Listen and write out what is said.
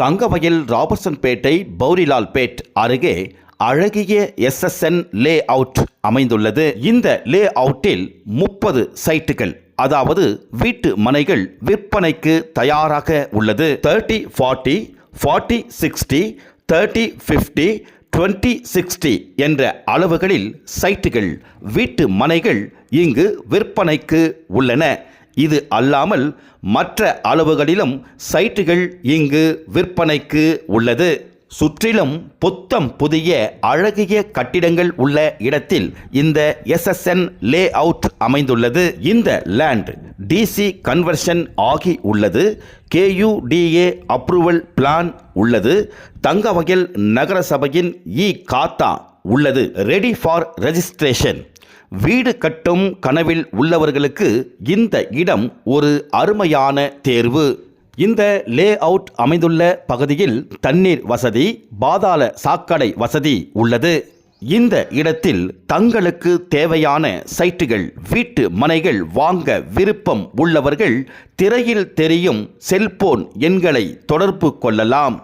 தங்கவயல் ராபர்சன்பேட்டை பௌரிலால்பேட் அருகே அழகிய SSN lay out அமைந்துள்ளது. இந்த லே அவுட்டில் 30 சைட்டுகள், அதாவது வீட்டு மனைகள் விற்பனைக்கு தயாராக உள்ளது. 30-40, 40-60, 30-50, 20-60 என்ற அளவுகளில் சைட்டுகள், வீட்டு மனைகள் இங்கு விற்பனைக்கு உள்ளன. இது அல்லாமல் மற்ற அளவுகளிலும் சைட்டுகள் இங்கு விற்பனைக்கு உள்ளது. சுற்றிலும் புத்தம் புதிய அழகிய கட்டிடங்கள் உள்ள இடத்தில் இந்த SSN லே அவுட் அமைந்துள்ளது. இந்த லேண்ட் DC கன்வர்ஷன் ஆகி உள்ளது. KUDA அப்ரூவல் பிளான் உள்ளது. தங்கவயல் நகரசபையின் காத்தா உள்ளது. Ready for registration. வீடு கட்டும் கனவில் உள்ளவர்களுக்கு இந்த இடம் ஒரு அருமையான தேர்வு. இந்த லே அவுட் அமைந்துள்ள பகுதியில் தண்ணீர் வசதி, பாதாள சாக்கடை வசதி உள்ளது. இந்த இடத்தில் தங்களுக்கு தேவையான சைட்டுகள், வீட்டு மனைகள் வாங்க விருப்பம் உள்ளவர்கள் திரையில் தெரியும் செல்போன் எண்களை தொடர்பு கொள்ளலாம்.